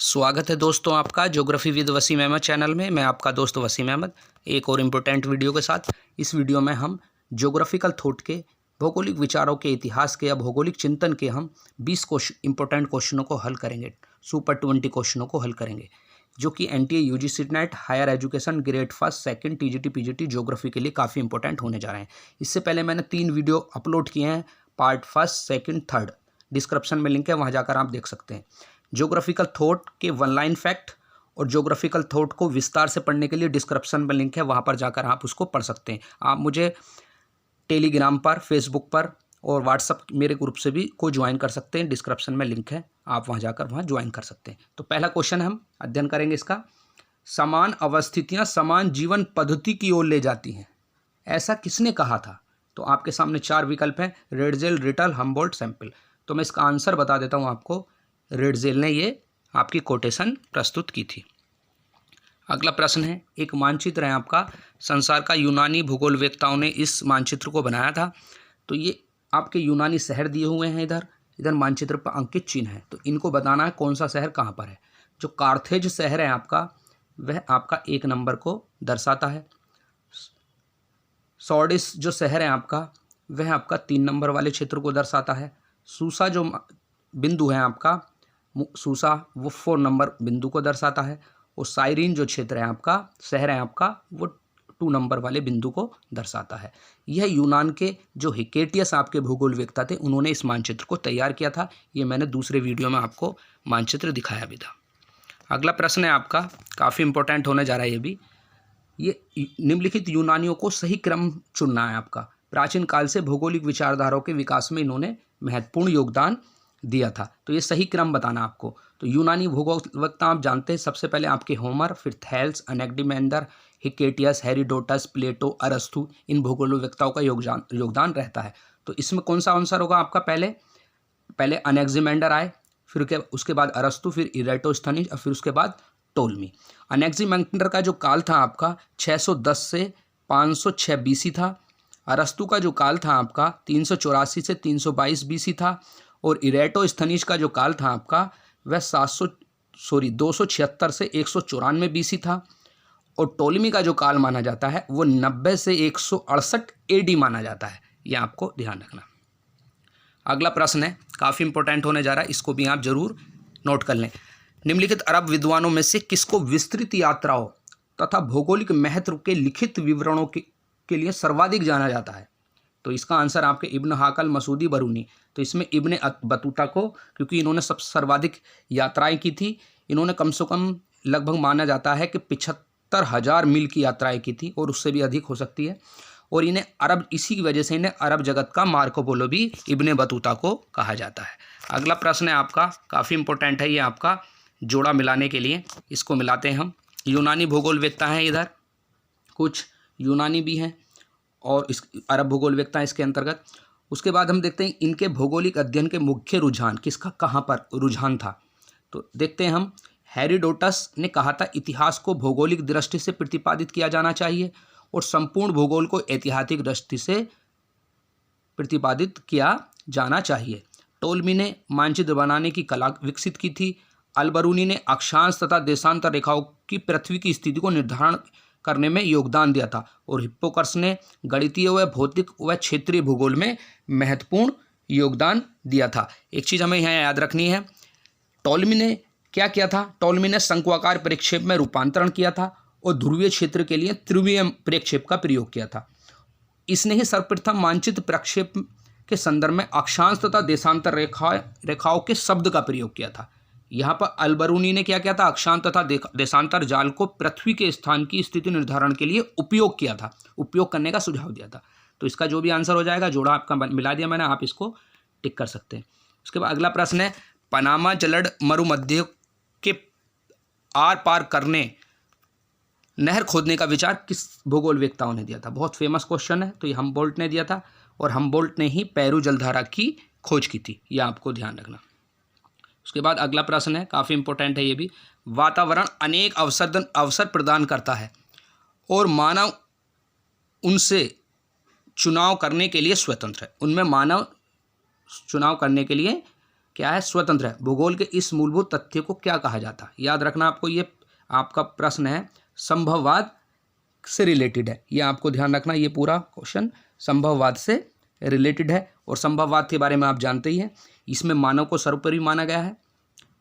स्वागत है दोस्तों आपका geography with Wasim Ahmed channel में। मैं आपका दोस्त वसीम अहमद एक और इम्पोर्टेंट वीडियो के साथ। इस वीडियो में हम ज्योग्राफिकल थॉट के, भौगोलिक विचारों के, इतिहास के या भौगोलिक चिंतन के हम 20 इंपॉर्टेंट क्वेश्चनों को हल करेंगे। सुपर 20 क्वेश्चनों को हल करेंगे जो कि NTA UGC net higher education grade first second TGT PGT geography के लिए काफ़ी इंपॉर्टेंट होने जा रहे हैं। इससे पहले मैंने 3 वीडियो अपलोड किए हैं, part first, second, third. Description में लिंक है, वहाँ जाकर आप देख सकते हैं। ज्योग्राफिकल थॉट के 1 लाइन फैक्ट और ज्योग्राफिकल थॉट को विस्तार से पढ़ने के लिए डिस्क्रिप्शन में लिंक है, वहाँ पर जाकर आप उसको पढ़ सकते हैं। आप मुझे टेलीग्राम पर, फेसबुक पर और व्हाट्सअप मेरे ग्रुप से भी को ज्वाइन कर सकते हैं। डिस्क्रिप्शन में लिंक है, आप वहाँ जाकर वहाँ ज्वाइन कर सकते हैं। तो पहला क्वेश्चन हम अध्ययन करेंगे इसका। समान अवस्थितियाँ समान जीवन पद्धति की ओर ले जाती हैं, ऐसा किसने कहा था? तो आपके सामने 4 विकल्प हैं, रेडजेल, रिटल, हम्बोल्ट, सैंपल। तो मैं इसका आंसर बता देता हूँ आपको। रेडजेल ने ये आपकी कोटेशन प्रस्तुत की थी। अगला प्रश्न है, एक मानचित्र है आपका संसार का। यूनानी भूगोलवेत्ताओं ने इस मानचित्र को बनाया था। तो ये आपके यूनानी शहर दिए हुए हैं, इधर मानचित्र पर अंकित चिन्ह है। तो इनको बताना है कौन सा शहर कहाँ पर है। जो कार्थेज शहर है आपका, वह आपका 1 नंबर को दर्शाता है। सॉर्डिस जो शहर है आपका, वह आपका 3 नंबर वाले क्षेत्र को दर्शाता है। सूसा जो बिंदु है आपका, सूसा, वो 4 नंबर बिंदु को दर्शाता है। और साइरिन जो क्षेत्र है आपका, शहर है आपका, वो 2 नंबर वाले बिंदु को दर्शाता है। यह यूनान के जो हिकेटियस आपके भूगोलवेत्ता थे, उन्होंने इस मानचित्र को तैयार किया था। ये मैंने दूसरे वीडियो में आपको मानचित्र दिखाया भी था। अगला प्रश्न है आपका, काफ़ी इंपॉर्टेंट होने जा रहा है ये भी। ये निम्नलिखित यूनानियों को सही क्रम चुनना है आपका। प्राचीन काल से भौगोलिक विचारधाराओं के विकास में इन्होंने महत्वपूर्ण योगदान दिया था। तो ये सही क्रम बताना आपको। तो यूनानी भूगोलवेत्ता आप जानते हैं, सबसे पहले आपके होमर, फिर थेल्स, अनेक्डिमेंडर, हिकेटियस, हेरोडोटस, प्लेटो, अरस्तु, इन भूगोलवेत्ताओं का योगदान रहता है। तो इसमें कौन सा आंसर होगा आपका? पहले अनेक्जिमेंडर आए, फिर उसके बाद अरस्तु, फिर इरेटोस्थनीज और फिर उसके बाद टोल्मी। अनेक्जिमेंडर का जो काल था आपका 610 से 506 BC था। अरस्तु का जो काल था आपका 384 से 322 BC था। और इरेटोस्थनीज का जो काल था आपका, वह 276 से 194 BC था। और टोलेमी का जो काल माना जाता है वो 90 से 168 AD माना जाता है। यह आपको ध्यान रखना। अगला प्रश्न है, काफ़ी इंपॉर्टेंट होने जा रहा है, इसको भी आप जरूर नोट कर लें। निम्नलिखित अरब विद्वानों में से किसको विस्तृत यात्राओं तथा भौगोलिक महत्व के लिखित विवरणों के लिए सर्वाधिक जाना जाता है? तो इसका आंसर आपके इब्न हाकल, मसूदी, बरूनी। तो इसमें इब्न बतूता को, क्योंकि इन्होंने सब सर्वाधिक यात्राएं की थी, इन्होंने कम से कम लगभग माना जाता है कि 75,000 मील की यात्राएं की थी, और उससे भी अधिक हो सकती है। और इन्हें अरब, इसी की वजह से इन्हें अरब जगत का मार्को पोलो भी इब्न बतूता को कहा जाता है। अगला प्रश्न है आपका, काफ़ी इंपॉर्टेंट है ये आपका, जोड़ा मिलाने के लिए। इसको मिलाते हैं हम। यूनानी भूगोलवेत्ता हैं इधर, कुछ यूनानी भी हैं और इस अरब भूगोलवेत्ता इसके अंतर्गत। उसके बाद हम देखते हैं इनके भौगोलिक अध्ययन के मुख्य रुझान किसका, कहाँ पर रुझान था। तो देखते हैं हम। हेरोडोटस ने कहा था इतिहास को भौगोलिक दृष्टि से प्रतिपादित किया जाना चाहिए और संपूर्ण भूगोल को ऐतिहासिक दृष्टि से प्रतिपादित किया जाना चाहिए। टोल्मी ने मानचित्र बनाने की कला विकसित की थी। अलबरूनी ने अक्षांश तथा देशांतर रेखाओं की पृथ्वी की स्थिति को निर्धारण करने में योगदान दिया था। और हिप्पोक्रटस ने गणितीय व भौतिक व क्षेत्रीय भूगोल में महत्वपूर्ण योगदान दिया था। एक चीज़ हमें यहाँ याद रखनी है, टोल्मी ने क्या किया था? टोल्मी ने शंक्वाकार प्रक्षेप में रूपांतरण किया था और ध्रुवीय क्षेत्र के लिए त्रिविमीय प्रक्षेप का प्रयोग किया था। इसने ही सर्वप्रथम मानचित्र प्रक्षेप के संदर्भ में अक्षांश तथा देशांतर रेखाओं के शब्द का प्रयोग किया था। यहाँ पर अलबरूनी ने क्या किया था? अक्षांश तथा देशांतर जाल को पृथ्वी के स्थान की स्थिति निर्धारण के लिए उपयोग किया था, उपयोग करने का सुझाव दिया था। तो इसका जो भी आंसर हो जाएगा, जोड़ा आपका मिला दिया मैंने, आप इसको टिक कर सकते हैं। उसके बाद अगला प्रश्न है, पनामा जलड मरुमध्य के आर पार करने नहर खोदने का विचार किस भूगोलवेत्ताओं ने दिया था? बहुत फेमस क्वेश्चन है। तो ये हम्बोल्ट ने दिया था, और हम्बोल्ट ने ही पेरू जलधारा की खोज की थी। यह आपको ध्यान रखना। उसके बाद अगला प्रश्न है, काफ़ी इंपॉर्टेंट है ये भी। वातावरण अनेक अवसर प्रदान करता है और मानव उनसे चुनाव करने के लिए स्वतंत्र है। उनमें मानव चुनाव करने के लिए क्या है, स्वतंत्र है। भूगोल के इस मूलभूत तथ्य को क्या कहा जाता है? याद रखना आपको, ये आपका प्रश्न है, संभववाद से रिलेटेड है। ये आपको ध्यान रखना, ये पूरा क्वेश्चन संभववाद से रिलेटेड है। और संभववाद के बारे में आप जानते ही हैं, इसमें मानव को सर्वोपरि माना गया है।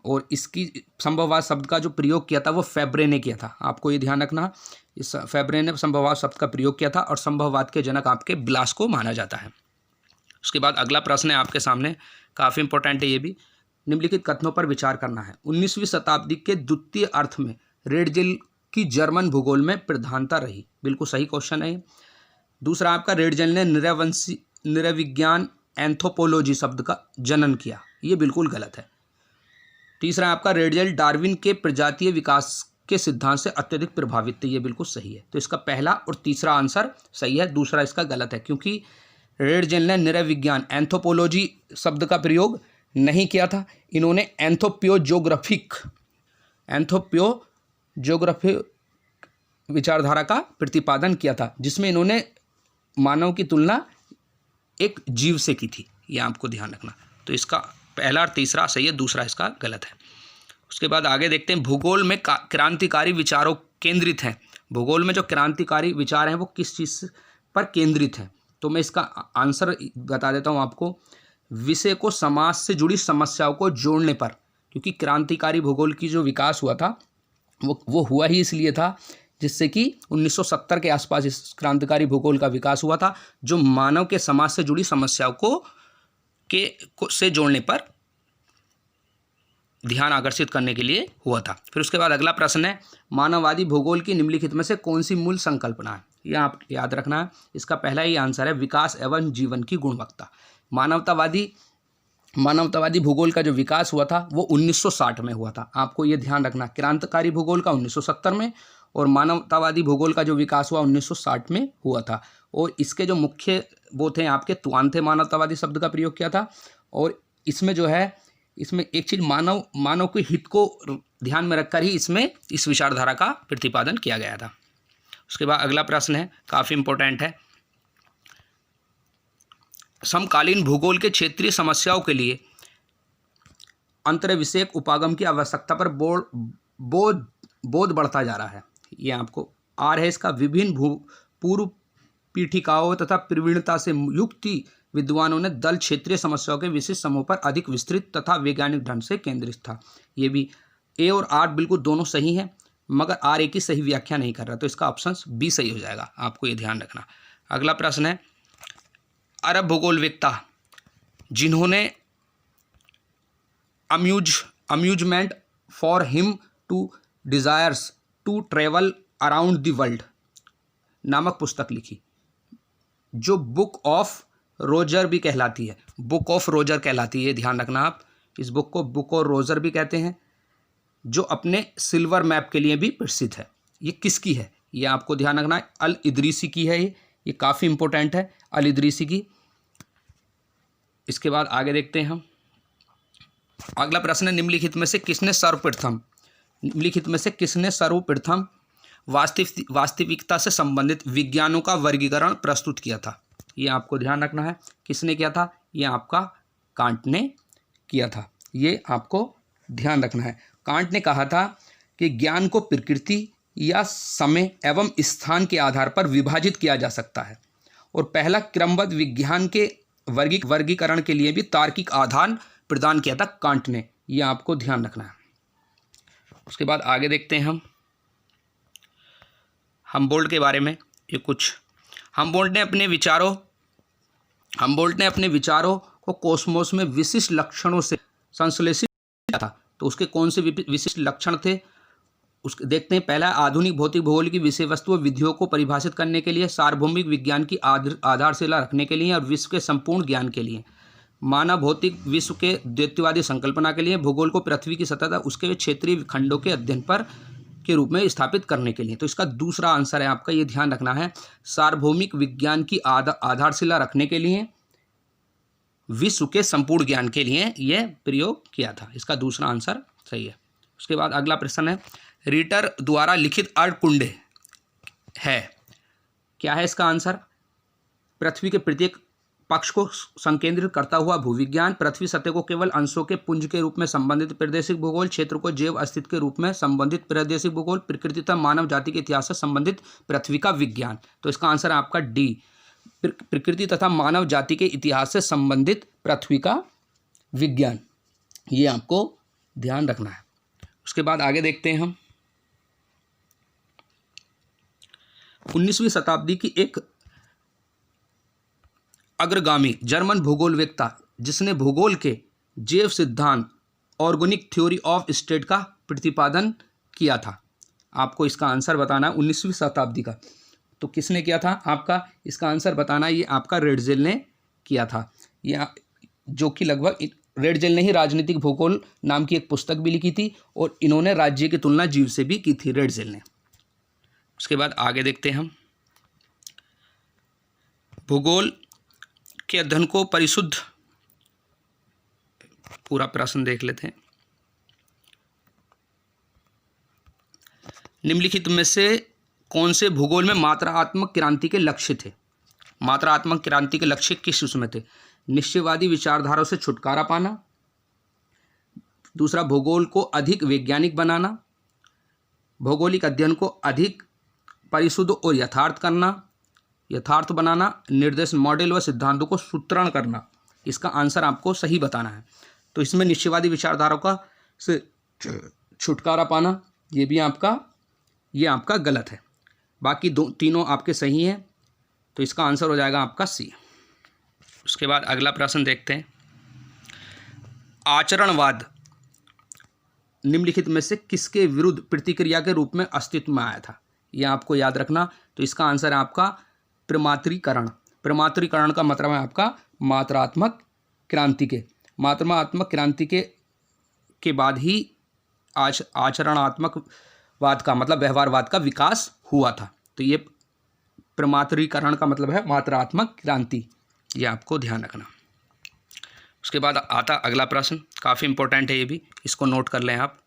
और इसकी संभववाद शब्द का जो प्रयोग किया था वो फेब्रे ने किया था। आपको ये ध्यान रखना, इस फेब्रे ने संभववाद शब्द का प्रयोग किया था और संभववाद के जनक आपके ब्लास को माना जाता है। उसके बाद अगला प्रश्न है आपके सामने, काफ़ी इंपॉर्टेंट है ये भी। निम्नलिखित कथनों पर विचार करना है। 19वीं शताब्दी के द्वितीय अर्थ में रेडजेल की जर्मन भूगोल में प्रधानता रही। बिल्कुल सही क्वेश्चन है ये। दूसरा आपका, रेडजेल ने नृविज्ञान एंथ्रोपोलॉजी शब्द का जनन किया। ये बिल्कुल गलत है। तीसरा आपका, रेडजेल डार्विन के प्रजातीय विकास के सिद्धांत से अत्यधिक प्रभावित थे। ये बिल्कुल सही है। तो इसका पहला और तीसरा आंसर सही है, दूसरा इसका गलत है, क्योंकि रेडजेल ने नृविज्ञान एंथ्रोपोलॉजी शब्द का प्रयोग नहीं किया था। इन्होंने एंथ्रोपोजोग्राफी विचारधारा का प्रतिपादन किया था, जिसमें इन्होंने मानव की तुलना एक जीव से की थी। यह आपको ध्यान रखना। तो इसका पहला और तीसरा सही है, दूसरा इसका गलत है। उसके बाद आगे देखते हैं, भूगोल में क्रांतिकारी विचारों केंद्रित हैं। भूगोल में जो क्रांतिकारी विचार हैं वो किस चीज़ पर केंद्रित हैं? तो मैं इसका आंसर बता देता हूँ आपको, विषय को समाज से जुड़ी समस्याओं को जोड़ने पर। क्योंकि क्रांतिकारी भूगोल की जो विकास हुआ था वो हुआ ही इसलिए था जिससे कि 1970 के आसपास इस क्रांतिकारी भूगोल का विकास हुआ था, जो मानव के समाज से जुड़ी समस्याओं से जोड़ने पर ध्यान आकर्षित करने के लिए हुआ था। फिर उसके बाद अगला प्रश्न है, मानववादी भूगोल की निम्नलिखित में से कौन सी मूल संकल्पना है? यह आप याद रखना है। इसका पहला ही आंसर है, विकास एवं जीवन की गुणवत्ता। मानवतावादी भूगोल का जो विकास हुआ था वो 1960 में हुआ था। आपको ये ध्यान रखना, क्रांतिकारी भूगोल का 1970 में और मानवतावादी भूगोल का जो विकास हुआ 1960 में हुआ था। और इसके जो मुख्य वो थे आपके तुआंते मानवतावादी शब्द का प्रयोग किया था। और इसमें जो है, इसमें एक चीज़ मानव के हित को ध्यान में रखकर ही इसमें इस विचारधारा का प्रतिपादन किया गया था। उसके बाद अगला प्रश्न है, काफ़ी इंपॉर्टेंट है, समकालीन भूगोल के क्षेत्रीय समस्याओं के लिए अंतर्विषयक उपागम की आवश्यकता पर बोध बढ़ता जा रहा है। ये आपको आर है इसका, विभिन्न पूर्व पीठिकाओं तथा प्रवीणता से युक्त विद्वानों ने दल क्षेत्रीय समस्याओं के विशिष्ट समूह पर अधिक विस्तृत तथा वैज्ञानिक ढंग से केंद्रित था। ये भी ए और आर बिल्कुल दोनों सही हैं, मगर आर ए की सही व्याख्या नहीं कर रहा, तो इसका ऑप्शन बी सही हो जाएगा। आपको ये ध्यान रखना। अगला प्रश्न है, अरब भूगोलवेत्ता जिन्होंने amusement for him to desires to travel around the world नामक पुस्तक लिखी, जो बुक ऑफ रोजर भी कहलाती है। बुक ऑफ रोजर कहलाती है, ध्यान रखना आप। इस बुक को बुक ऑफ रोजर भी कहते हैं, जो अपने सिल्वर मैप के लिए भी प्रसिद्ध है। ये किसकी है? ये आपको ध्यान रखना है, अल इदरीसी की है। ये काफ़ी इंपॉर्टेंट है, अल इदरीसी की। इसके बाद आगे देखते हैं हम। अगला प्रश्न है, निम्नलिखित में से किसने सर्वप्रथम वास्तविकता से संबंधित विज्ञानों का वर्गीकरण प्रस्तुत किया था? ये आपको ध्यान रखना है, किसने किया था? ये आपका कांट ने किया था। ये आपको ध्यान रखना है। कांट ने कहा था कि ज्ञान को प्रकृति या समय एवं स्थान के आधार पर विभाजित किया जा सकता है, और पहला क्रमबद्ध विज्ञान के वर्गीकरण के लिए भी तार्किक आधार प्रदान किया था कांट ने। ये आपको ध्यान रखना है। उसके बाद आगे देखते हैं हम हमबोल्ट के बारे में। ये कुछ हमबोल्ट ने अपने विचारों को कॉस्मोस में विशिष्ट लक्षणों से संश्लेषित किया था। तो उसके कौन से विशिष्ट लक्षण थे उसके देखते हैं। पहला, आधुनिक भौतिक भूगोल की विषय वस्तु विधियों को परिभाषित करने के लिए, सार्वभौमिक विज्ञान की आधारशिला रखने के लिए और विश्व के संपूर्ण ज्ञान के लिए, मानव भौतिक विश्व के द्वैतवादी संकल्पना के लिए, भूगोल को पृथ्वी की सतह उसके क्षेत्रीय खंडों के अध्ययन पर के रूप में स्थापित करने के लिए। तो इसका दूसरा आंसर है आपका, ये ध्यान रखना है, सार्वभौमिक विज्ञान की आधारशिला रखने के लिए, विश्व के संपूर्ण ज्ञान के लिए यह प्रयोग किया था। इसका दूसरा आंसर सही है। उसके बाद अगला प्रश्न है, रीटर द्वारा लिखित अर्धकुंडे है, क्या है इसका आंसर? पृथ्वी के प्रत्येक पक्ष को संकेंद्रित करता हुआ भूविज्ञान, पृथ्वी सतह को केवल अंशों के पुंज के रूप में संबंधित प्रादेशिक भूगोल, क्षेत्र को जैव अस्तित्व के रूप में संबंधित प्रादेशिक भूगोल, प्रकृति तथा मानव जाति के इतिहास से संबंधित पृथ्वी का विज्ञान। तो इसका आंसर है आपका डी, प्रकृति तथा मानव जाति के इतिहास से संबंधित पृथ्वी का विज्ञान। ये आपको ध्यान रखना है। उसके बाद आगे देखते हैं हम 19वीं शताब्दी की एक अग्रगामी जर्मन भूगोलवेत्ता जिसने भूगोल के जैव सिद्धांत ऑर्गेनिक थ्योरी ऑफ स्टेट का प्रतिपादन किया था। आपको इसका आंसर बताना है 19वीं शताब्दी का। तो किसने किया था आपका, इसका आंसर बताना, ये आपका रेडजेल ने किया था। ये जो कि लगभग रेडजेल ने ही राजनीतिक भूगोल नाम की एक पुस्तक भी लिखी थी और इन्होंने राज्य की तुलना जीव से भी की थी रेडजेल ने। उसके बाद आगे देखते हैं हम भूगोल के अध्ययन को परिशुद्ध, पूरा प्रश्न देख लेते हैं। निम्नलिखित में से कौन से भूगोल में मात्रात्मक क्रांति के लक्ष्य थे? मात्रात्मक क्रांति के लक्ष्य किस उसमें थे? निश्चयवादी विचारधाराओं से छुटकारा पाना, दूसरा भूगोल को अधिक वैज्ञानिक बनाना, भौगोलिक अध्ययन को अधिक परिशुद्ध और यथार्थ बनाना, निर्देश मॉडल व सिद्धांतों को सूत्रण करना। इसका आंसर आपको सही बताना है। तो इसमें निश्चयवादी विचारधाराओं का से छुटकारा पाना, ये आपका गलत है। बाकी तीनों आपके सही हैं। तो इसका आंसर हो जाएगा आपका सी। उसके बाद अगला प्रश्न देखते हैं। आचरणवाद निम्नलिखित में से किसके विरुद्ध प्रतिक्रिया के रूप में अस्तित्व में आया था? यह आपको याद रखना। तो इसका आंसर है आपका प्रमात्रीकरण। प्रमात्रीकरण का मतलब है आपका मात्रात्मक क्रांति के। मात्रात्मक क्रांति के बाद ही आचरणात्मकवाद का मतलब व्यवहारवाद का विकास हुआ था। तो ये प्रमात्रीकरण का मतलब है मात्रात्मक क्रांति। ये आपको ध्यान रखना। उसके बाद आता अगला प्रश्न, काफ़ी इंपॉर्टेंट है ये भी, इसको नोट कर लें आप,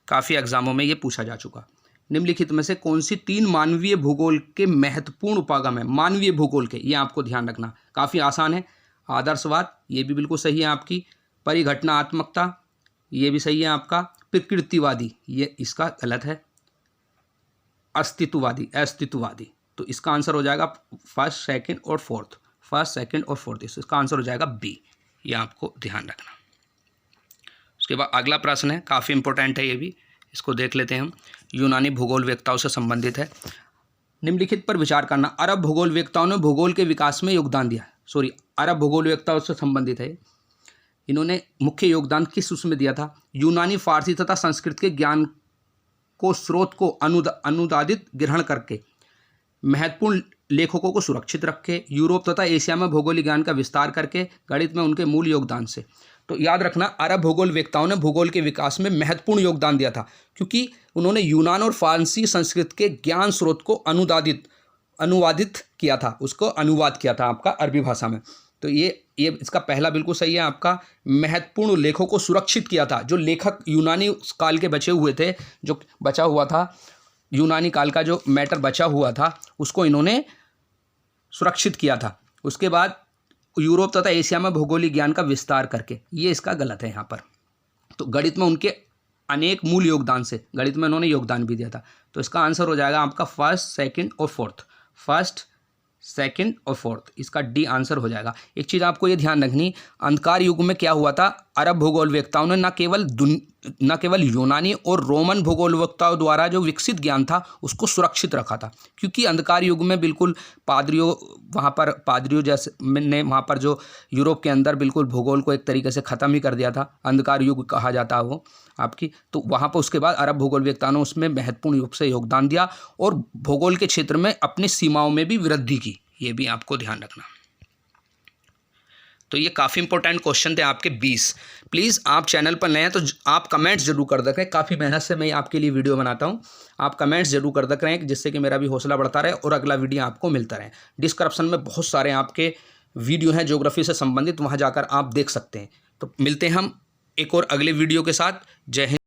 काफ़ी एग्जामों में ये पूछा जा चुका। निम्नलिखित में से कौन सी 3 मानवीय भूगोल के महत्वपूर्ण उपागम है? मानवीय भूगोल के, ये आपको ध्यान रखना, काफ़ी आसान है। आदर्शवाद, ये भी बिल्कुल सही है आपकी। परिघटनात्मकता, ये भी सही है आपका। प्रकृतिवादी, ये इसका गलत है। अस्तित्ववादी, तो इसका आंसर हो जाएगा फर्स्ट, सेकंड और फोर्थ। इसका आंसर हो जाएगा बी। ये आपको ध्यान रखना। उसके बाद अगला प्रश्न है, काफ़ी इंपॉर्टेंट है ये भी, इसको देख लेते हैं हम। यूनानी भूगोलवेत्ताओं से संबंधित है। निम्नलिखित पर विचार करना। अरब भूगोलवेत्ताओं ने भूगोल के विकास में योगदान दिया। अरब भूगोलवेत्ताओं से संबंधित है। इन्होंने मुख्य योगदान किस उसमें दिया था? यूनानी, फारसी तथा संस्कृत के ज्ञान को स्रोत को अनुदादित ग्रहण करके, महत्वपूर्ण लेखकों को सुरक्षित रखे, यूरोप तथा एशिया में भौगोलिक ज्ञान का विस्तार करके, गणित में उनके मूल योगदान से। तो याद रखना, अरब भूगोलवेत्ताओं ने भूगोल के विकास में महत्वपूर्ण योगदान दिया था, क्योंकि उन्होंने यूनान और फारसी संस्कृत के ज्ञान स्रोत को अनुवादित किया था, उसको अनुवाद किया था आपका अरबी भाषा में। तो ये इसका पहला बिल्कुल सही है आपका। महत्वपूर्ण लेखों को सुरक्षित किया था। जो लेखक यूनानी काल के बचे हुए थे, जो बचा हुआ था यूनानी काल का जो मैटर बचा हुआ था, उसको इन्होंने सुरक्षित किया था। उसके बाद यूरोप तथा एशिया में भौगोलिक ज्ञान का विस्तार करके, ये इसका गलत है यहाँ पर। तो गणित में उनके अनेक मूल योगदान से, गणित में उन्होंने योगदान भी दिया था। तो इसका आंसर हो जाएगा आपका फर्स्ट, सेकंड और फोर्थ। इसका डी आंसर हो जाएगा। एक चीज़ आपको ये ध्यान रखनी, अंधकार युग में क्या हुआ था, अरब भूगोलवेत्ताओं ने न केवल यूनानी और रोमन भूगोलवेत्ताओं द्वारा जो विकसित ज्ञान था उसको सुरक्षित रखा था, क्योंकि अंधकार युग में बिल्कुल पादरियों जैसे ने वहाँ पर जो यूरोप के अंदर बिल्कुल भूगोल को एक तरीके से ख़त्म ही कर दिया था। अंधकार युग कहा जाता है वो आपकी। तो वहाँ पर उसके बाद अरब भूगोलवेत्ताओं ने उसमें महत्वपूर्ण रूप से योगदान दिया और भूगोल के क्षेत्र में अपनी सीमाओं में भी वृद्धि की। ये भी आपको ध्यान रखना। तो ये काफ़ी इंपॉर्टेंट क्वेश्चन थे आपके 20। प्लीज़ आप चैनल पर नए हैं तो आप कमेंट्स जरूर कर दें। काफ़ी मेहनत से मैं आपके लिए वीडियो बनाता हूँ। आप कमेंट्स जरूर कर दें रहे, जिससे कि मेरा भी हौसला बढ़ता रहे और अगला वीडियो आपको मिलता रहे। डिस्क्रिप्शन में बहुत सारे आपके वीडियो हैं ज्योग्राफी से संबंधित, वहाँ जाकर आप देख सकते हैं। तो मिलते हैं हम एक और अगले वीडियो के साथ। जय हिंद।